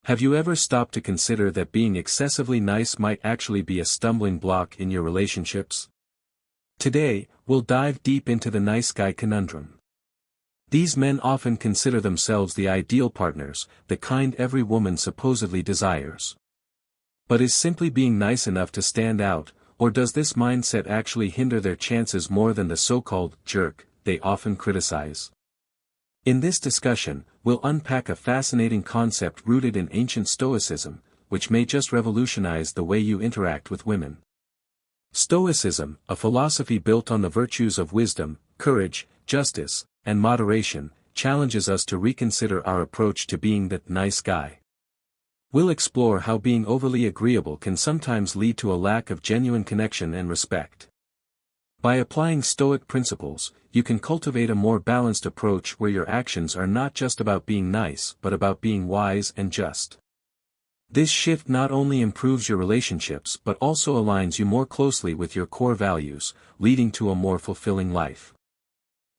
Have you ever stopped to consider that being excessively nice might actually be a stumbling block in your relationships? Today, we'll dive deep into the nice guy conundrum. These men often consider themselves the ideal partners, the kind every woman supposedly desires. But is simply being nice enough to stand out, or does this mindset actually hinder their chances more than the so-called jerk they often criticize? In this discussion, we'll unpack a fascinating concept rooted in ancient Stoicism, which may just revolutionize the way you interact with women. Stoicism, a philosophy built on the virtues of wisdom, courage, justice, and moderation, challenges us to reconsider our approach to being that nice guy. We'll explore how being overly agreeable can sometimes lead to a lack of genuine connection and respect. By applying Stoic principles, you can cultivate a more balanced approach where your actions are not just about being nice but about being wise and just. This shift not only improves your relationships but also aligns you more closely with your core values, leading to a more fulfilling life.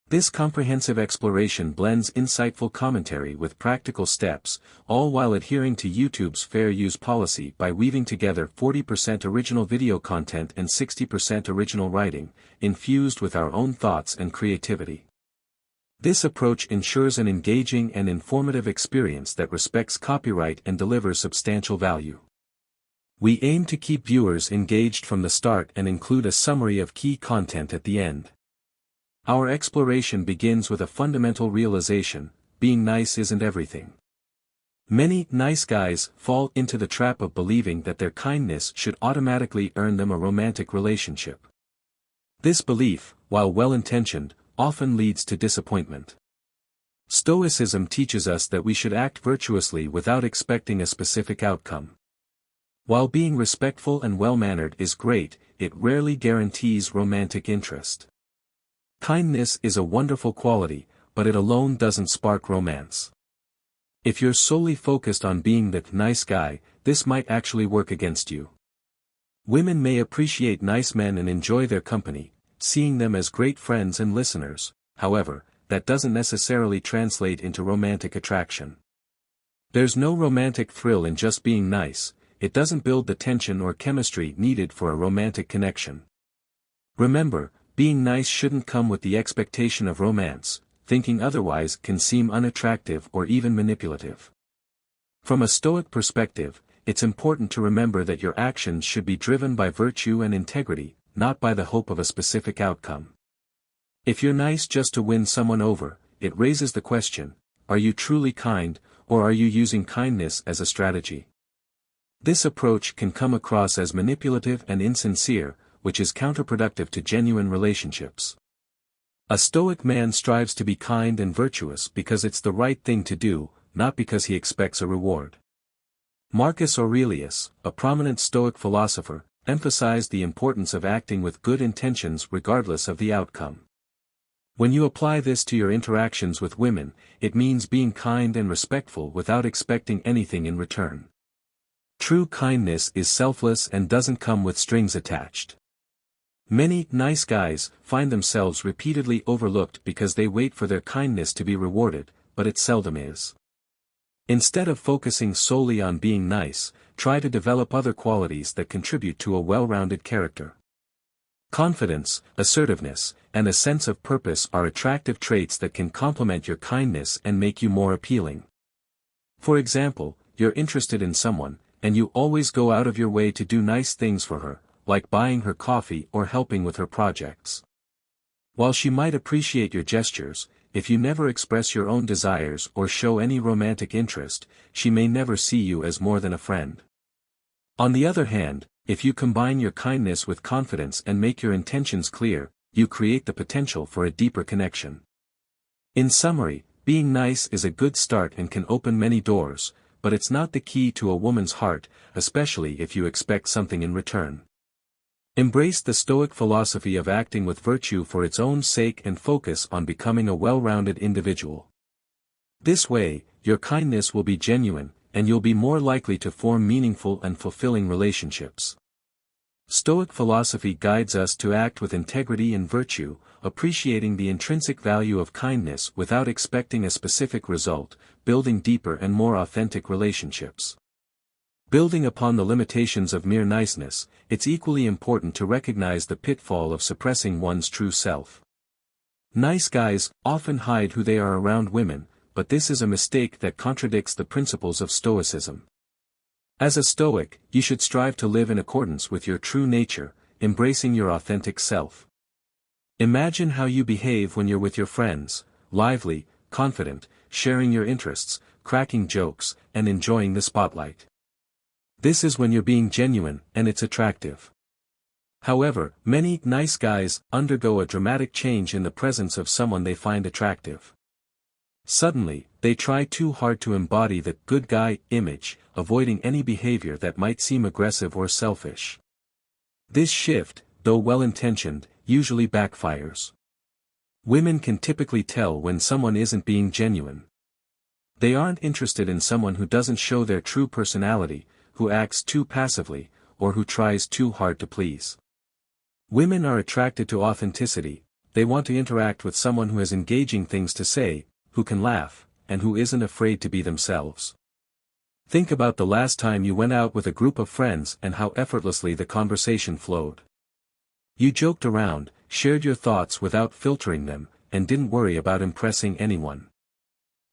This comprehensive exploration blends insightful commentary with practical steps, all while adhering to YouTube's fair use policy by weaving together 40% original video content and 60% original writing, infused with our own thoughts and creativity. This approach ensures an engaging and informative experience that respects copyright and delivers substantial value. We aim to keep viewers engaged from the start and include a summary of key content at the end. Our exploration begins with a fundamental realization: being nice isn't everything. Many nice guys fall into the trap of believing that their kindness should automatically earn them a romantic relationship. This belief, while well-intentioned, often leads to disappointment. Stoicism teaches us that we should act virtuously without expecting a specific outcome. While being respectful and well-mannered is great, it rarely guarantees romantic interest. Kindness is a wonderful quality, but it alone doesn't spark romance. If you're solely focused on being that nice guy, this might actually work against you. Women may appreciate nice men and enjoy their company, seeing them as great friends and listeners. However, that doesn't necessarily translate into romantic attraction. There's no romantic thrill in just being nice. It doesn't build the tension or chemistry needed for a romantic connection. Remember, being nice shouldn't come with the expectation of romance. Thinking otherwise can seem unattractive or even manipulative. From a Stoic perspective, it's important to remember that your actions should be driven by virtue and integrity, not by the hope of a specific outcome. If you're nice just to win someone over, it raises the question: are you truly kind, or are you using kindness as a strategy? This approach can come across as manipulative and insincere, which is counterproductive to genuine relationships. A Stoic man strives to be kind and virtuous because it's the right thing to do, not because he expects a reward. Marcus Aurelius, a prominent Stoic philosopher, emphasized the importance of acting with good intentions regardless of the outcome. When you apply this to your interactions with women, it means being kind and respectful without expecting anything in return. True kindness is selfless and doesn't come with strings attached. Many nice guys find themselves repeatedly overlooked because they wait for their kindness to be rewarded, but it seldom is. Instead of focusing solely on being nice, try to develop other qualities that contribute to a well-rounded character. Confidence, assertiveness, and a sense of purpose are attractive traits that can complement your kindness and make you more appealing. For example, you're interested in someone, and you always go out of your way to do nice things for her, like buying her coffee or helping with her projects. While she might appreciate your gestures, if you never express your own desires or show any romantic interest, she may never see you as more than a friend. On the other hand, if you combine your kindness with confidence and make your intentions clear, you create the potential for a deeper connection. In summary, being nice is a good start and can open many doors, but it's not the key to a woman's heart, especially if you expect something in return. Embrace the Stoic philosophy of acting with virtue for its own sake and focus on becoming a well-rounded individual. This way, your kindness will be genuine, and you'll be more likely to form meaningful and fulfilling relationships. Stoic philosophy guides us to act with integrity and virtue, appreciating the intrinsic value of kindness without expecting a specific result, building deeper and more authentic relationships. Building upon the limitations of mere niceness, it's equally important to recognize the pitfall of suppressing one's true self. Nice guys often hide who they are around women, but this is a mistake that contradicts the principles of Stoicism. As a Stoic, you should strive to live in accordance with your true nature, embracing your authentic self. Imagine how you behave when you're with your friends, lively, confident, sharing your interests, cracking jokes, and enjoying the spotlight. This is when you're being genuine, and it's attractive. However, many nice guys undergo a dramatic change in the presence of someone they find attractive. Suddenly, they try too hard to embody the good guy image, avoiding any behavior that might seem aggressive or selfish. This shift, though well-intentioned, usually backfires. Women can typically tell when someone isn't being genuine. They aren't interested in someone who doesn't show their true personality, who acts too passively, or who tries too hard to please. Women are attracted to authenticity. They want to interact with someone who has engaging things to say, who can laugh, and who isn't afraid to be themselves. Think about the last time you went out with a group of friends and how effortlessly the conversation flowed. You joked around, shared your thoughts without filtering them, and didn't worry about impressing anyone.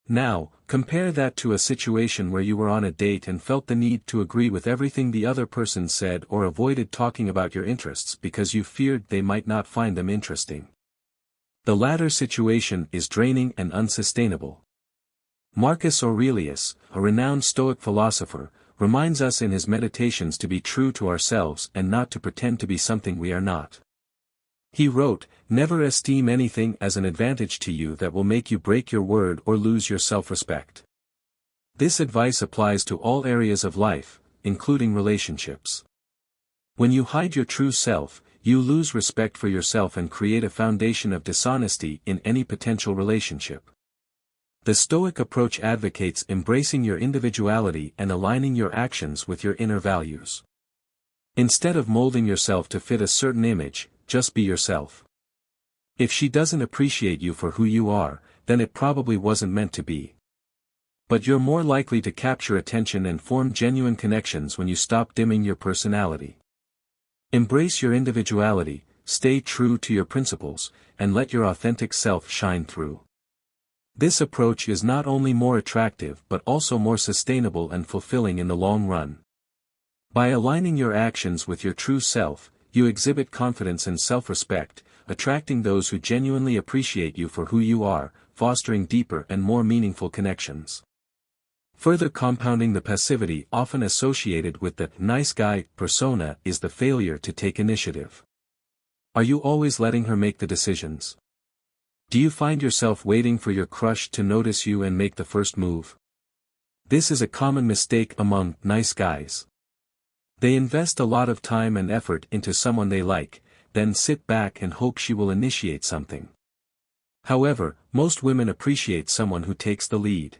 Now, compare that to a situation where you were on a date and felt the need to agree with everything the other person said or avoided talking about your interests because you feared they might not find them interesting. The latter situation is draining and unsustainable. Marcus Aurelius, a renowned Stoic philosopher, reminds us in his meditations to be true to ourselves and not to pretend to be something we are not. He wrote, "Never esteem anything as an advantage to you that will make you break your word or lose your self-respect." This advice applies to all areas of life, including relationships. When you hide your true self, you lose respect for yourself and create a foundation of dishonesty in any potential relationship. The Stoic approach advocates embracing your individuality and aligning your actions with your inner values. Instead of molding yourself to fit a certain image, just be yourself. If she doesn't appreciate you for who you are, then it probably wasn't meant to be. But you're more likely to capture attention and form genuine connections when you stop dimming your personality. Embrace your individuality, stay true to your principles, and let your authentic self shine through. This approach is not only more attractive but also more sustainable and fulfilling in the long run. By aligning your actions with your true self, you exhibit confidence and self-respect, attracting those who genuinely appreciate you for who you are, fostering deeper and more meaningful connections. Further compounding the passivity often associated with the nice guy persona is the failure to take initiative. Are you always letting her make the decisions? Do you find yourself waiting for your crush to notice you and make the first move? This is a common mistake among nice guys. They invest a lot of time and effort into someone they like, then sit back and hope she will initiate something. However, most women appreciate someone who takes the lead.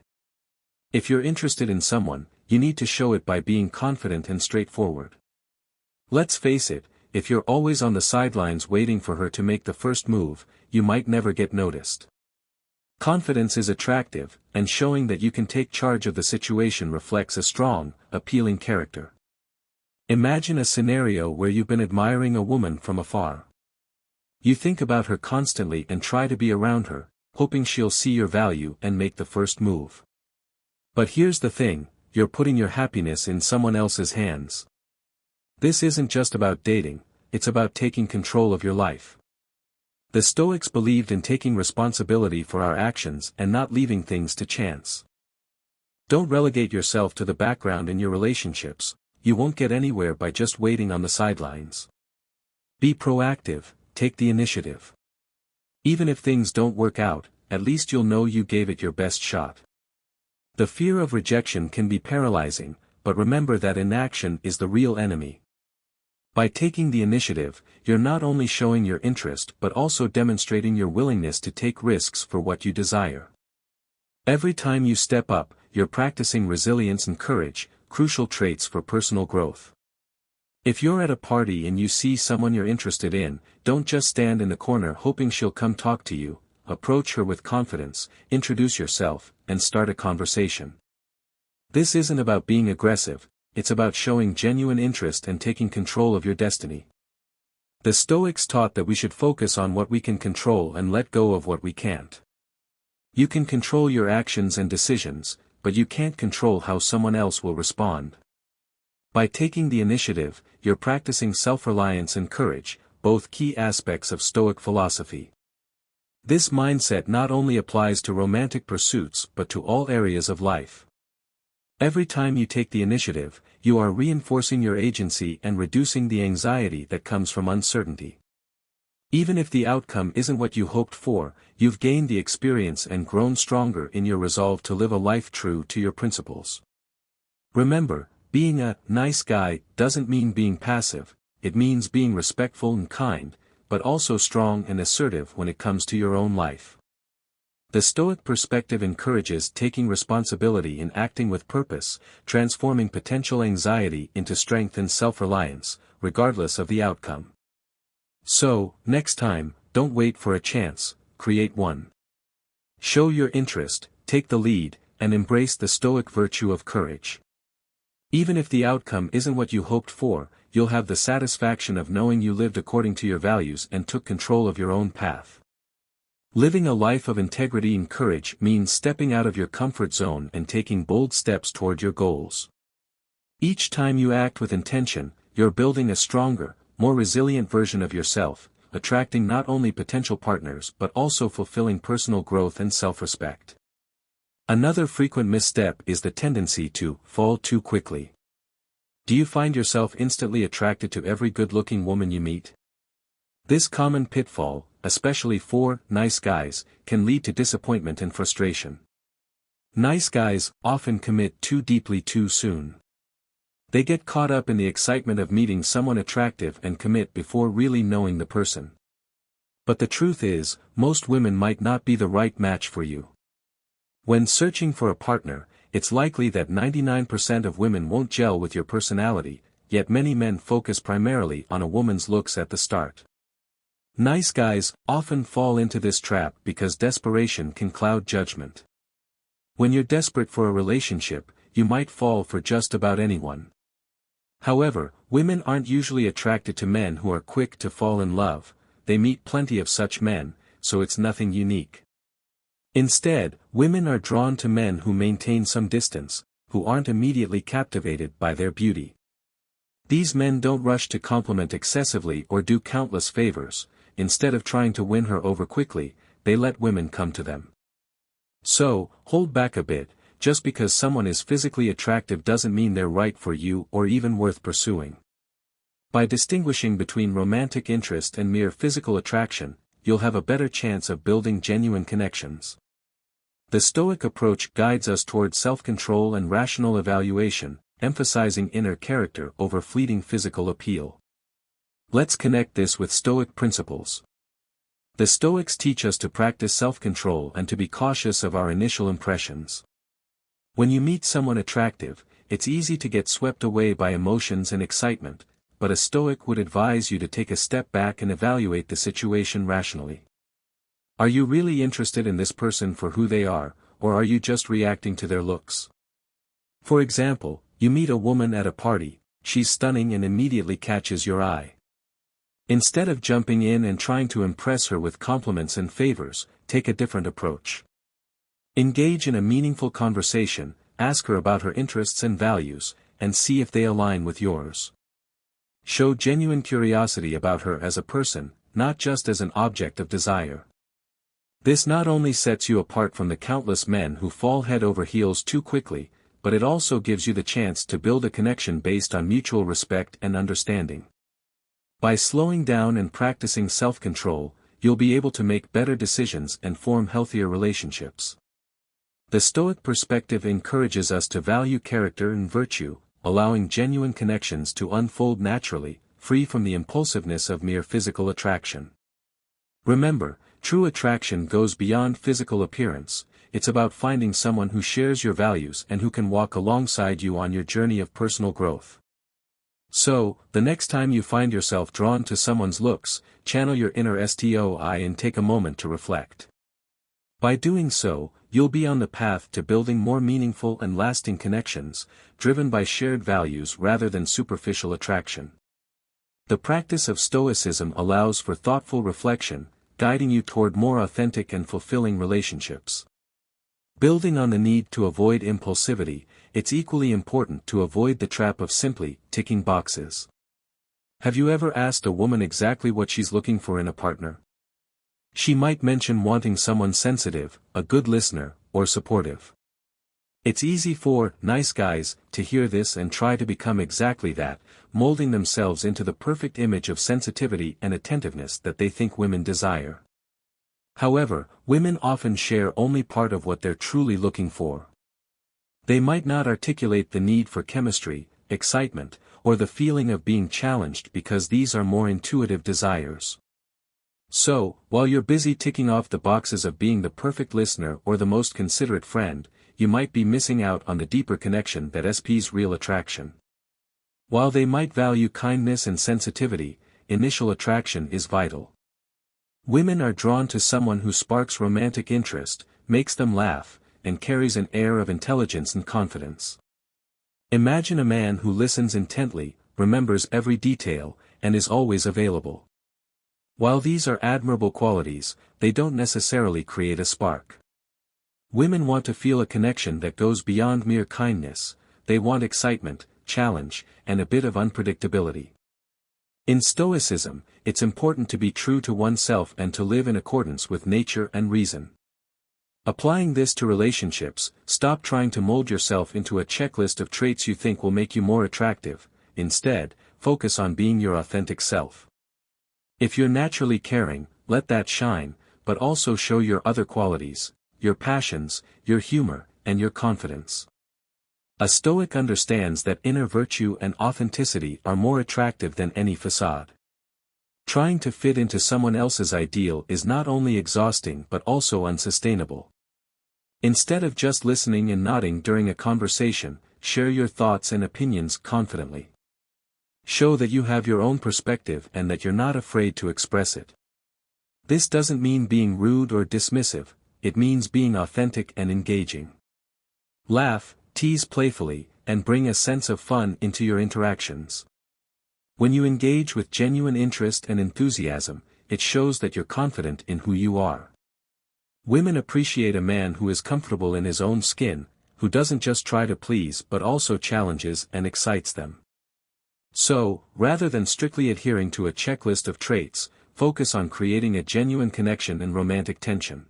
If you're interested in someone, you need to show it by being confident and straightforward. Let's face it, if you're always on the sidelines waiting for her to make the first move, you might never get noticed. Confidence is attractive, and showing that you can take charge of the situation reflects a strong, appealing character. Imagine a scenario where you've been admiring a woman from afar. You think about her constantly and try to be around her, hoping she'll see your value and make the first move. But here's the thing, you're putting your happiness in someone else's hands. This isn't just about dating, it's about taking control of your life. The Stoics believed in taking responsibility for our actions and not leaving things to chance. Don't relegate yourself to the background in your relationships, you won't get anywhere by just waiting on the sidelines. Be proactive, take the initiative. Even if things don't work out, at least you'll know you gave it your best shot. The fear of rejection can be paralyzing, but remember that inaction is the real enemy. By taking the initiative, you're not only showing your interest but also demonstrating your willingness to take risks for what you desire. Every time you step up, you're practicing resilience and courage, crucial traits for personal growth. If you're at a party and you see someone you're interested in, don't just stand in the corner hoping she'll come talk to you. Approach her with confidence, introduce yourself, and start a conversation. This isn't about being aggressive, it's about showing genuine interest and taking control of your destiny. The Stoics taught that we should focus on what we can control and let go of what we can't. You can control your actions and decisions, but you can't control how someone else will respond. By taking the initiative, you're practicing self-reliance and courage, both key aspects of Stoic philosophy. This mindset not only applies to romantic pursuits but to all areas of life. Every time you take the initiative, you are reinforcing your agency and reducing the anxiety that comes from uncertainty. Even if the outcome isn't what you hoped for, you've gained the experience and grown stronger in your resolve to live a life true to your principles. Remember, being a nice guy doesn't mean being passive, it means being respectful and kind, but also strong and assertive when it comes to your own life. The Stoic perspective encourages taking responsibility and acting with purpose, transforming potential anxiety into strength and self-reliance, regardless of the outcome. So, next time, don't wait for a chance, create one. Show your interest, take the lead, and embrace the Stoic virtue of courage. Even if the outcome isn't what you hoped for, you'll have the satisfaction of knowing you lived according to your values and took control of your own path. Living a life of integrity and courage means stepping out of your comfort zone and taking bold steps toward your goals. Each time you act with intention, you're building a stronger, more resilient version of yourself, attracting not only potential partners but also fulfilling personal growth and self-respect. Another frequent misstep is the tendency to fall too quickly. Do you find yourself instantly attracted to every good-looking woman you meet? This common pitfall, especially for nice guys, can lead to disappointment and frustration. Nice guys often commit too deeply too soon. They get caught up in the excitement of meeting someone attractive and commit before really knowing the person. But the truth is, most women might not be the right match for you. When searching for a partner, it's likely that 99% of women won't gel with your personality, yet many men focus primarily on a woman's looks at the start. Nice guys often fall into this trap because desperation can cloud judgment. When you're desperate for a relationship, you might fall for just about anyone. However, women aren't usually attracted to men who are quick to fall in love, they meet plenty of such men, so it's nothing unique. Instead, women are drawn to men who maintain some distance, who aren't immediately captivated by their beauty. These men don't rush to compliment excessively or do countless favors, instead of trying to win her over quickly, they let women come to them. So, hold back a bit, just because someone is physically attractive doesn't mean they're right for you or even worth pursuing. By distinguishing between romantic interest and mere physical attraction, you'll have a better chance of building genuine connections. The Stoic approach guides us toward self-control and rational evaluation, emphasizing inner character over fleeting physical appeal. Let's connect this with Stoic principles. The Stoics teach us to practice self-control and to be cautious of our initial impressions. When you meet someone attractive, it's easy to get swept away by emotions and excitement, but a Stoic would advise you to take a step back and evaluate the situation rationally. Are you really interested in this person for who they are, or are you just reacting to their looks? For example, you meet a woman at a party, she's stunning and immediately catches your eye. Instead of jumping in and trying to impress her with compliments and favors, take a different approach. Engage in a meaningful conversation, ask her about her interests and values, and see if they align with yours. Show genuine curiosity about her as a person, not just as an object of desire. This not only sets you apart from the countless men who fall head over heels too quickly, but it also gives you the chance to build a connection based on mutual respect and understanding. By slowing down and practicing self-control, you'll be able to make better decisions and form healthier relationships. The Stoic perspective encourages us to value character and virtue, allowing genuine connections to unfold naturally, free from the impulsiveness of mere physical attraction. Remember, true attraction goes beyond physical appearance, it's about finding someone who shares your values and who can walk alongside you on your journey of personal growth. So, the next time you find yourself drawn to someone's looks, channel your inner Stoi and take a moment to reflect. By doing so, you'll be on the path to building more meaningful and lasting connections, driven by shared values rather than superficial attraction. The practice of Stoicism allows for thoughtful reflection, guiding you toward more authentic and fulfilling relationships. Building on the need to avoid impulsivity, it's equally important to avoid the trap of simply ticking boxes. Have you ever asked a woman exactly what she's looking for in a partner? She might mention wanting someone sensitive, a good listener, or supportive. It's easy for nice guys to hear this and try to become exactly that, molding themselves into the perfect image of sensitivity and attentiveness that they think women desire. However, women often share only part of what they're truly looking for. They might not articulate the need for chemistry, excitement, or the feeling of being challenged because these are more intuitive desires. So, while you're busy ticking off the boxes of being the perfect listener or the most considerate friend, you might be missing out on the deeper connection that SP's real attraction. While they might value kindness and sensitivity, initial attraction is vital. Women are drawn to someone who sparks romantic interest, makes them laugh, and carries an air of intelligence and confidence. Imagine a man who listens intently, remembers every detail, and is always available. While these are admirable qualities, they don't necessarily create a spark. Women want to feel a connection that goes beyond mere kindness. They want excitement, challenge, and a bit of unpredictability. In Stoicism, it's important to be true to oneself and to live in accordance with nature and reason. Applying this to relationships, stop trying to mold yourself into a checklist of traits you think will make you more attractive. Instead, focus on being your authentic self. If you're naturally caring, let that shine, but also show your other qualities, your passions, your humor, and your confidence. A Stoic understands that inner virtue and authenticity are more attractive than any facade. Trying to fit into someone else's ideal is not only exhausting but also unsustainable. Instead of just listening and nodding during a conversation, share your thoughts and opinions confidently. Show that you have your own perspective and that you're not afraid to express it. This doesn't mean being rude or dismissive, it means being authentic and engaging. Laugh, tease playfully, and bring a sense of fun into your interactions. When you engage with genuine interest and enthusiasm, it shows that you're confident in who you are. Women appreciate a man who is comfortable in his own skin, who doesn't just try to please but also challenges and excites them. So, rather than strictly adhering to a checklist of traits, focus on creating a genuine connection and romantic tension.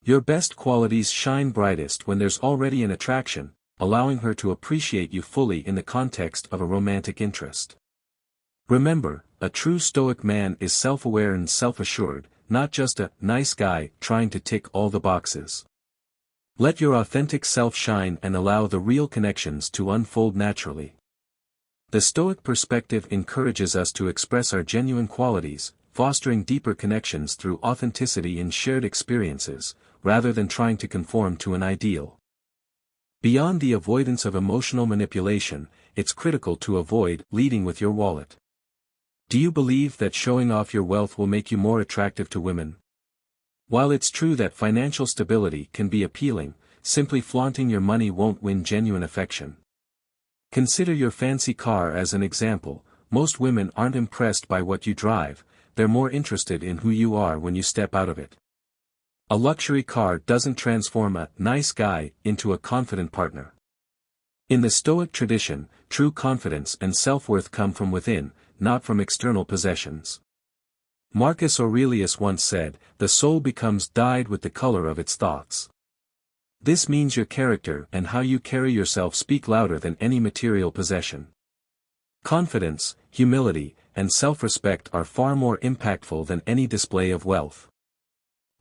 Your best qualities shine brightest when there's already an attraction, allowing her to appreciate you fully in the context of a romantic interest. Remember, a true Stoic man is self-aware and self-assured, not just a nice guy trying to tick all the boxes. Let your authentic self shine and allow the real connections to unfold naturally. The Stoic perspective encourages us to express our genuine qualities, fostering deeper connections through authenticity and shared experiences, rather than trying to conform to an ideal. Beyond the avoidance of emotional manipulation, it's critical to avoid leading with your wallet. Do you believe that showing off your wealth will make you more attractive to women? While it's true that financial stability can be appealing, simply flaunting your money won't win genuine affection. Consider your fancy car as an example. Most women aren't impressed by what you drive, they're more interested in who you are when you step out of it. A luxury car doesn't transform a nice guy into a confident partner. In the Stoic tradition, true confidence and self-worth come from within, not from external possessions. Marcus Aurelius once said, "The soul becomes dyed with the color of its thoughts." This means your character and how you carry yourself speak louder than any material possession. Confidence, humility, and self-respect are far more impactful than any display of wealth.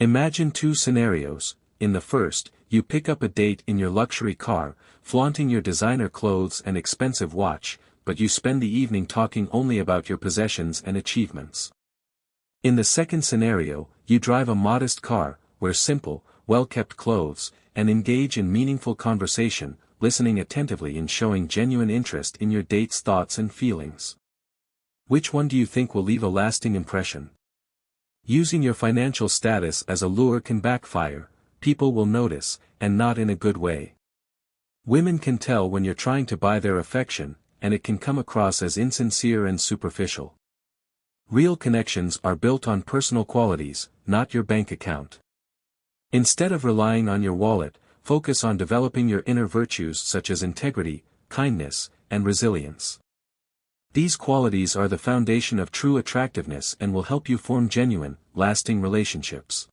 Imagine two scenarios. In the first, you pick up a date in your luxury car, flaunting your designer clothes and expensive watch, but you spend the evening talking only about your possessions and achievements. In the second scenario, you drive a modest car, wear simple, well-kept clothes, and engage in meaningful conversation, listening attentively and showing genuine interest in your date's thoughts and feelings. Which one do you think will leave a lasting impression? Using your financial status as a lure can backfire. People will notice, and not in a good way. Women can tell when you're trying to buy their affection, and it can come across as insincere and superficial. Real connections are built on personal qualities, not your bank account. Instead of relying on your wallet, focus on developing your inner virtues such as integrity, kindness, and resilience. These qualities are the foundation of true attractiveness and will help you form genuine, lasting relationships.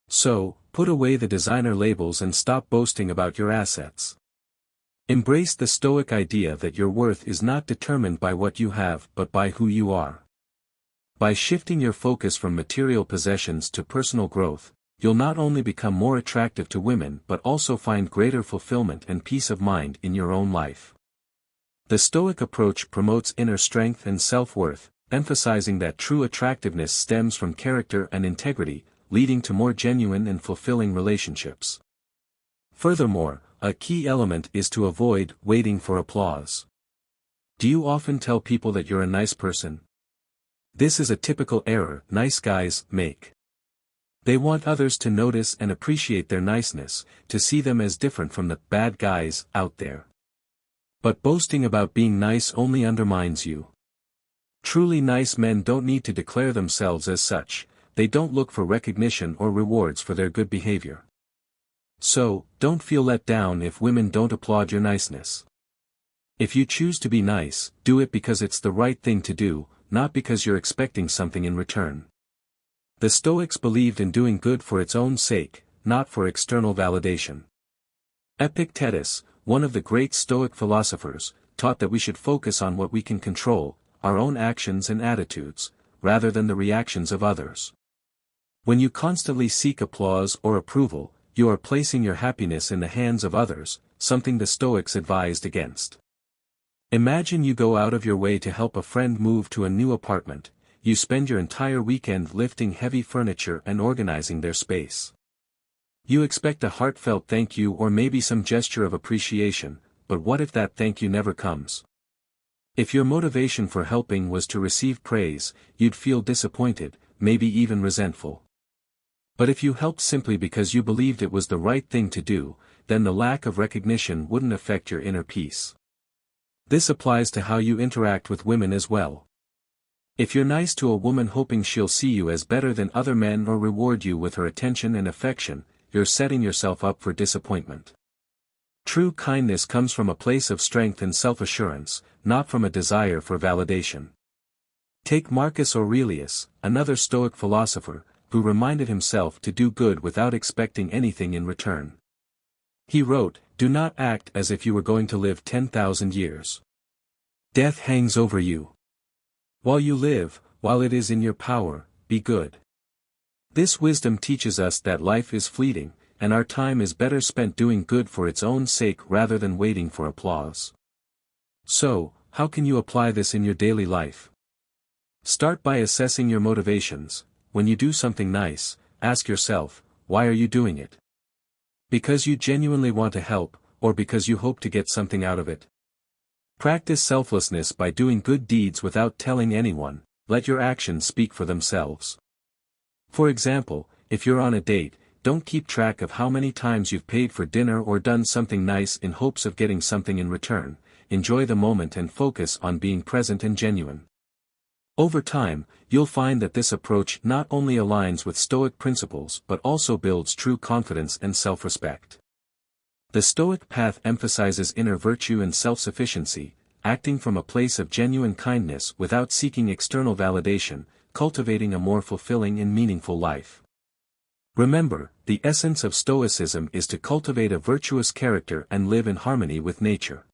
So, put away the designer labels and stop boasting about your assets. Embrace the Stoic idea that your worth is not determined by what you have but by who you are. By shifting your focus from material possessions to personal growth, you'll not only become more attractive to women but also find greater fulfillment and peace of mind in your own life. The Stoic approach promotes inner strength and self-worth, emphasizing that true attractiveness stems from character and integrity, leading to more genuine and fulfilling relationships. Furthermore, a key element is to avoid waiting for applause. Do you often tell people that you're a nice person? This is a typical error nice guys make. They want others to notice and appreciate their niceness, to see them as different from the bad guys out there. But boasting about being nice only undermines you. Truly nice men don't need to declare themselves as such, they don't look for recognition or rewards for their good behavior. So, don't feel let down if women don't applaud your niceness. If you choose to be nice, do it because it's the right thing to do, not because you're expecting something in return. The Stoics believed in doing good for its own sake, not for external validation. Epictetus, one of the great Stoic philosophers, taught that we should focus on what we can control, our own actions and attitudes, rather than the reactions of others. When you constantly seek applause or approval, you are placing your happiness in the hands of others, something the Stoics advised against. Imagine you go out of your way to help a friend move to a new apartment, you spend your entire weekend lifting heavy furniture and organizing their space. You expect a heartfelt thank you or maybe some gesture of appreciation, but what if that thank you never comes? If your motivation for helping was to receive praise, you'd feel disappointed, maybe even resentful. But if you helped simply because you believed it was the right thing to do, then the lack of recognition wouldn't affect your inner peace. This applies to how you interact with women as well. If you're nice to a woman hoping she'll see you as better than other men or reward you with her attention and affection, you're setting yourself up for disappointment. True kindness comes from a place of strength and self-assurance, not from a desire for validation. Take Marcus Aurelius, another Stoic philosopher, who reminded himself to do good without expecting anything in return. He wrote, "Do not act as if you were going to live 10,000 years. Death hangs over you. While you live, while it is in your power, be good." This wisdom teaches us that life is fleeting, and our time is better spent doing good for its own sake rather than waiting for applause. So, how can you apply this in your daily life? Start by assessing your motivations. When you do something nice, ask yourself, why are you doing it? Because you genuinely want to help, or because you hope to get something out of it? Practice selflessness by doing good deeds without telling anyone, let your actions speak for themselves. For example, if you're on a date, don't keep track of how many times you've paid for dinner or done something nice in hopes of getting something in return. Enjoy the moment and focus on being present and genuine. Over time, you'll find that this approach not only aligns with Stoic principles but also builds true confidence and self-respect. The Stoic path emphasizes inner virtue and self-sufficiency, acting from a place of genuine kindness without seeking external validation, cultivating a more fulfilling and meaningful life. Remember, the essence of Stoicism is to cultivate a virtuous character and live in harmony with nature.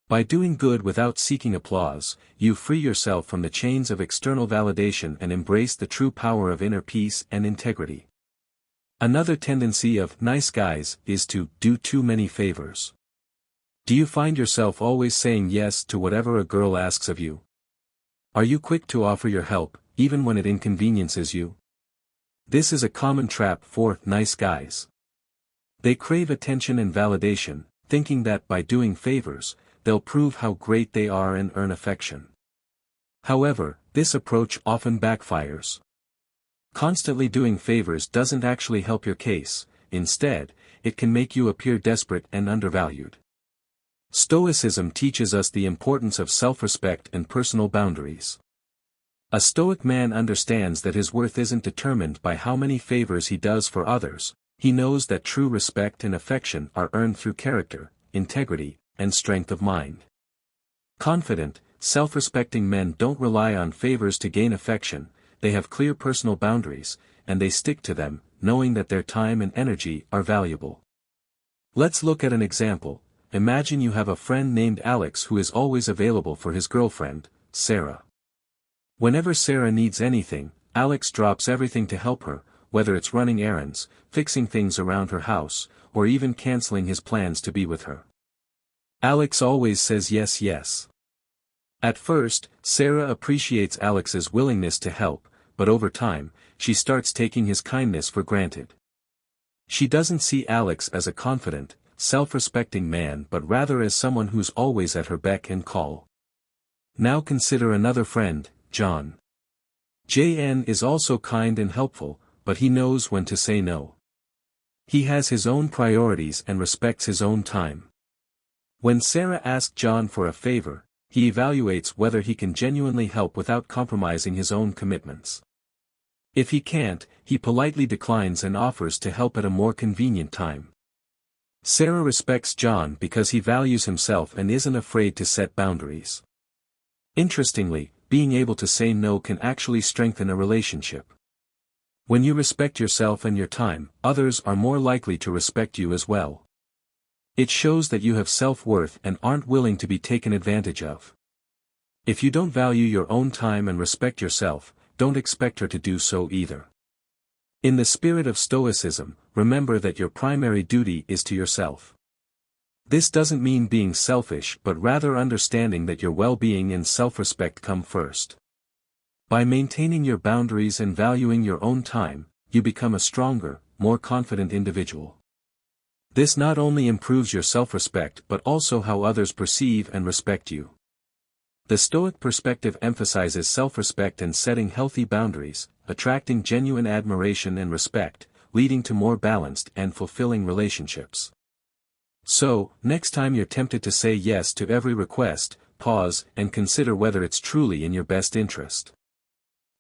By doing good without seeking applause, you free yourself from the chains of external validation and embrace the true power of inner peace and integrity. Another tendency of nice guys is to do too many favors. Do you find yourself always saying yes to whatever a girl asks of you? Are you quick to offer your help, even when it inconveniences you? This is a common trap for nice guys. They crave attention and validation, thinking that by doing favors, they'll prove how great they are and earn affection. However, this approach often backfires. Constantly doing favors doesn't actually help your case. Instead, it can make you appear desperate and undervalued. Stoicism teaches us the importance of self-respect and personal boundaries. A Stoic man understands that his worth isn't determined by how many favors he does for others. He knows that true respect and affection are earned through character, integrity, and strength of mind. Confident, self-respecting men don't rely on favors to gain affection. They have clear personal boundaries, and they stick to them, knowing that their time and energy are valuable. Let's look at an example. Imagine you have a friend named Alex who is always available for his girlfriend, Sarah. Whenever Sarah needs anything, Alex drops everything to help her, whether it's running errands, fixing things around her house, or even canceling his plans to be with her. Alex always says yes, yes. At first, Sarah appreciates Alex's willingness to help, but over time, she starts taking his kindness for granted. She doesn't see Alex as a confident, self-respecting man but rather as someone who's always at her beck and call. Now consider another friend, John. JN is also kind and helpful, but he knows when to say no. He has his own priorities and respects his own time. When Sarah asks John for a favor, he evaluates whether he can genuinely help without compromising his own commitments. If he can't, he politely declines and offers to help at a more convenient time. Sarah respects John because he values himself and isn't afraid to set boundaries. Interestingly, being able to say no can actually strengthen a relationship. When you respect yourself and your time, others are more likely to respect you as well. It shows that you have self-worth and aren't willing to be taken advantage of. If you don't value your own time and respect yourself, don't expect her to do so either. In the spirit of Stoicism, remember that your primary duty is to yourself. This doesn't mean being selfish but rather understanding that your well-being and self-respect come first. By maintaining your boundaries and valuing your own time, you become a stronger, more confident individual. This not only improves your self-respect but also how others perceive and respect you. The Stoic perspective emphasizes self-respect and setting healthy boundaries, attracting genuine admiration and respect, leading to more balanced and fulfilling relationships. So, next time you're tempted to say yes to every request, pause and consider whether it's truly in your best interest.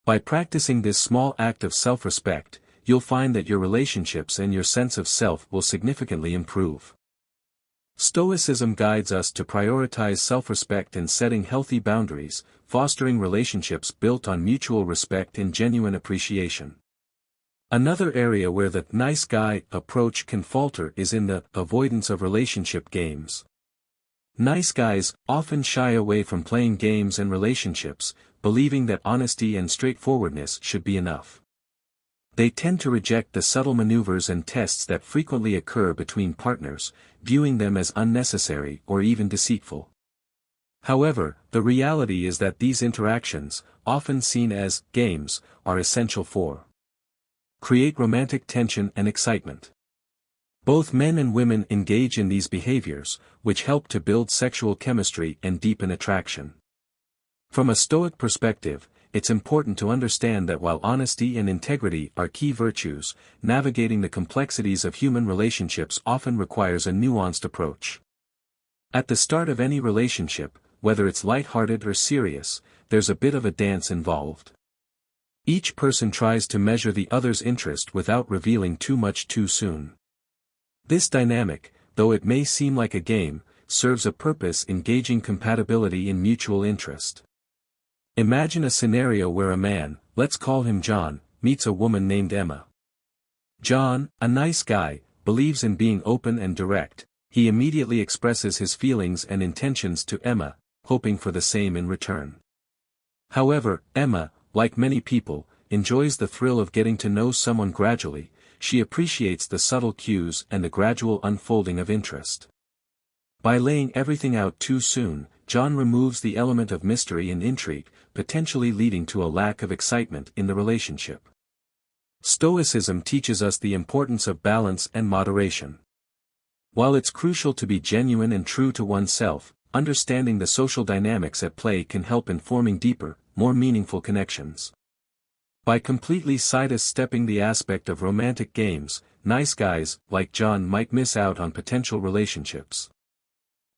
By practicing this small act of self-respect, you'll find that your relationships and your sense of self will significantly improve. Stoicism guides us to prioritize self-respect and setting healthy boundaries, fostering relationships built on mutual respect and genuine appreciation. Another area where the nice guy approach can falter is in the avoidance of relationship games. Nice guys often shy away from playing games and relationships, believing that honesty and straightforwardness should be enough. They tend to reject the subtle maneuvers and tests that frequently occur between partners, viewing them as unnecessary or even deceitful. However, the reality is that these interactions, often seen as games, are essential for create romantic tension and excitement. Both men and women engage in these behaviors, which help to build sexual chemistry and deepen attraction. From a Stoic perspective, it's important to understand that while honesty and integrity are key virtues, navigating the complexities of human relationships often requires a nuanced approach. At the start of any relationship, whether it's lighthearted or serious, there's a bit of a dance involved. Each person tries to measure the other's interest without revealing too much too soon. This dynamic, though it may seem like a game, serves a purpose in gauging compatibility in mutual interest. Imagine a scenario where a man, let's call him John, meets a woman named Emma. John, a nice guy, believes in being open and direct. He immediately expresses his feelings and intentions to Emma, hoping for the same in return. However, Emma, like many people, enjoys the thrill of getting to know someone gradually. She appreciates the subtle cues and the gradual unfolding of interest. By laying everything out too soon, John removes the element of mystery and intrigue, potentially leading to a lack of excitement in the relationship. Stoicism teaches us the importance of balance and moderation. While it's crucial to be genuine and true to oneself, understanding the social dynamics at play can help in forming deeper, more meaningful connections. By completely sidestepping the aspect of romantic games, nice guys, like John, might miss out on potential relationships.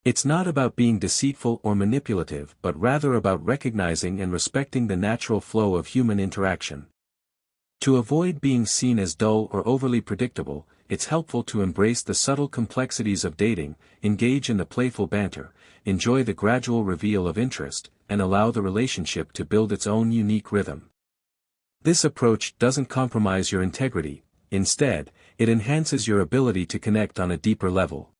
It's not about being deceitful or manipulative, but rather about recognizing and respecting the natural flow of human interaction. To avoid being seen as dull or overly predictable, it's helpful to embrace the subtle complexities of dating, engage in the playful banter, enjoy the gradual reveal of interest, and allow the relationship to build its own unique rhythm. This approach doesn't compromise your integrity, instead, it enhances your ability to connect on a deeper level.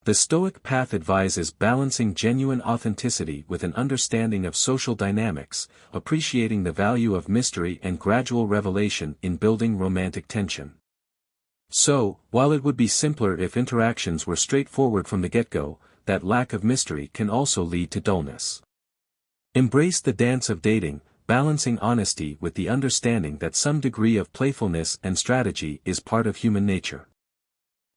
The Stoic path advises balancing genuine authenticity with an understanding of social dynamics, appreciating the value of mystery and gradual revelation in building romantic tension. So, while it would be simpler if interactions were straightforward from the get-go, that lack of mystery can also lead to dullness. Embrace the dance of dating, balancing honesty with the understanding that some degree of playfulness and strategy is part of human nature.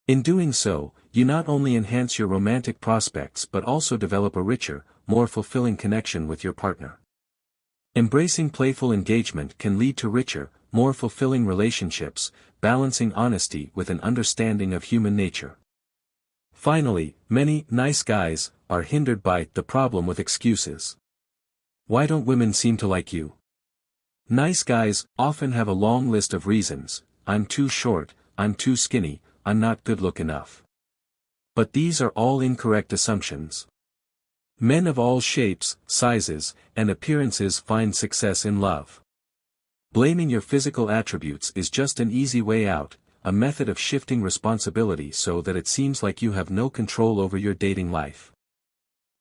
In doing so, you not only enhance your romantic prospects but also develop a richer, more fulfilling connection with your partner. Embracing playful engagement can lead to richer, more fulfilling relationships, balancing honesty with an understanding of human nature. Finally, many nice guys are hindered by the problem with excuses. Why don't women seem to like you? Nice guys often have a long list of reasons: I'm too short, I'm too skinny, I'm not good looking enough. But these are all incorrect assumptions. Men of all shapes, sizes, and appearances find success in love. Blaming your physical attributes is just an easy way out, a method of shifting responsibility so that it seems like you have no control over your dating life.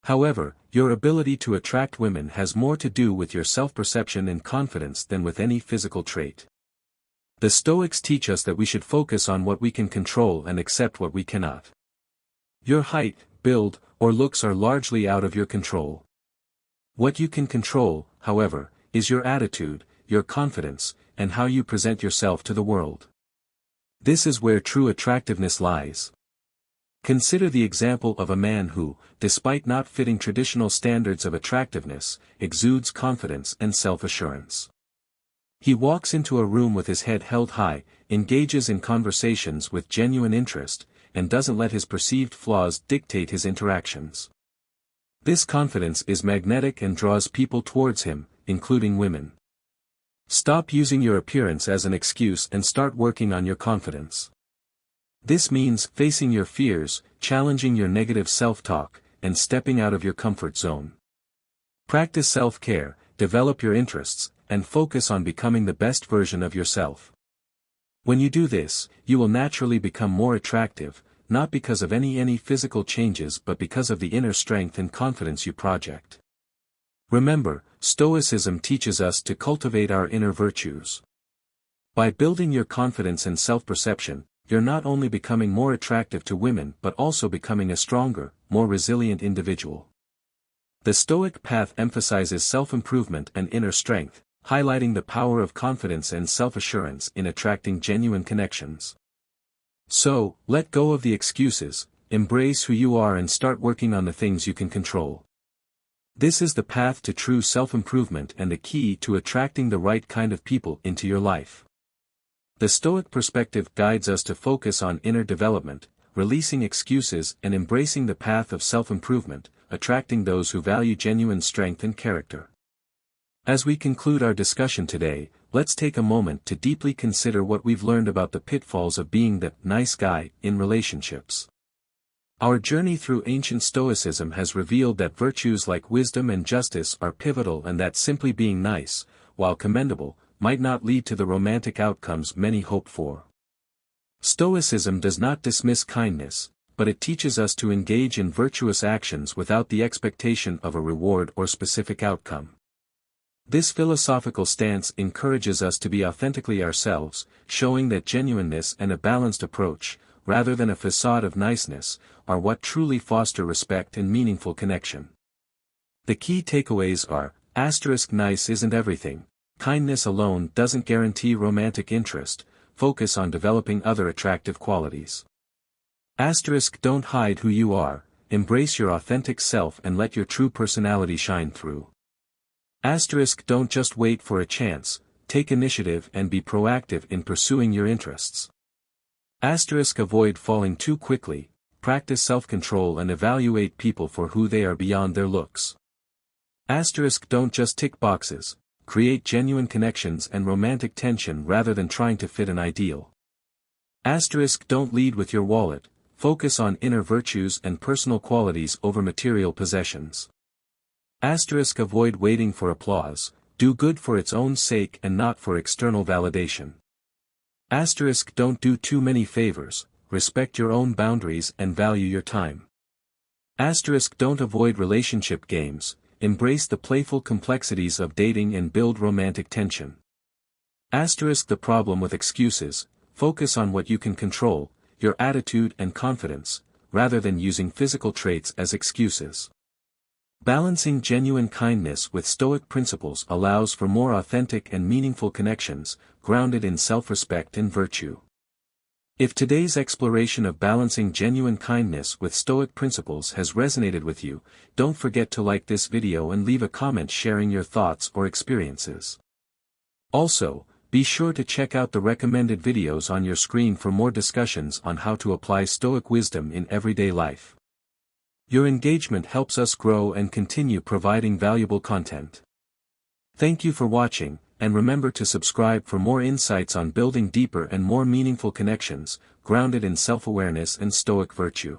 However, your ability to attract women has more to do with your self-perception and confidence than with any physical trait. The Stoics teach us that we should focus on what we can control and accept what we cannot. Your height, build, or looks are largely out of your control. What you can control, however, is your attitude, your confidence, and how you present yourself to the world. This is where true attractiveness lies. Consider the example of a man who, despite not fitting traditional standards of attractiveness, exudes confidence and self-assurance. He walks into a room with his head held high, engages in conversations with genuine interest, and doesn't let his perceived flaws dictate his interactions. This confidence is magnetic and draws people towards him, including women. Stop using your appearance as an excuse and start working on your confidence. This means facing your fears, challenging your negative self-talk, and stepping out of your comfort zone. Practice self-care, develop your interests, and focus on becoming the best version of yourself. When you do this, you will naturally become more attractive, not because of any physical changes but because of the inner strength and confidence you project. Remember, Stoicism teaches us to cultivate our inner virtues. By building your confidence and self-perception, you're not only becoming more attractive to women but also becoming a stronger, more resilient individual. The Stoic path emphasizes self-improvement and inner strength, highlighting the power of confidence and self-assurance in attracting genuine connections. So, let go of the excuses, embrace who you are and start working on the things you can control. This is the path to true self-improvement and the key to attracting the right kind of people into your life. The Stoic perspective guides us to focus on inner development, releasing excuses and embracing the path of self-improvement, attracting those who value genuine strength and character. As we conclude our discussion today, let's take a moment to deeply consider what we've learned about the pitfalls of being the nice guy in relationships. Our journey through ancient Stoicism has revealed that virtues like wisdom and justice are pivotal and that simply being nice, while commendable, might not lead to the romantic outcomes many hope for. Stoicism does not dismiss kindness, but it teaches us to engage in virtuous actions without the expectation of a reward or specific outcome. This philosophical stance encourages us to be authentically ourselves, showing that genuineness and a balanced approach, rather than a facade of niceness, are what truly foster respect and meaningful connection. The key takeaways are: nice isn't everything. Kindness alone doesn't guarantee romantic interest. Focus on developing other attractive qualities. Don't hide who you are, embrace your authentic self and let your true personality shine through. Don't just wait for a chance, take initiative and be proactive in pursuing your interests. Avoid falling too quickly, practice self-control and evaluate people for who they are beyond their looks. Don't just tick boxes, create genuine connections and romantic tension rather than trying to fit an ideal. Don't lead with your wallet, focus on inner virtues and personal qualities over material possessions. Avoid waiting for applause, do good for its own sake and not for external validation. Don't do too many favors, respect your own boundaries and value your time. Don't avoid relationship games, embrace the playful complexities of dating and build romantic tension. The problem with excuses, focus on what you can control, your attitude and confidence, rather than using physical traits as excuses. Balancing genuine kindness with Stoic principles allows for more authentic and meaningful connections, grounded in self-respect and virtue. If today's exploration of balancing genuine kindness with Stoic principles has resonated with you, don't forget to like this video and leave a comment sharing your thoughts or experiences. Also, be sure to check out the recommended videos on your screen for more discussions on how to apply Stoic wisdom in everyday life. Your engagement helps us grow and continue providing valuable content. Thank you for watching, and remember to subscribe for more insights on building deeper and more meaningful connections, grounded in self-awareness and Stoic virtue.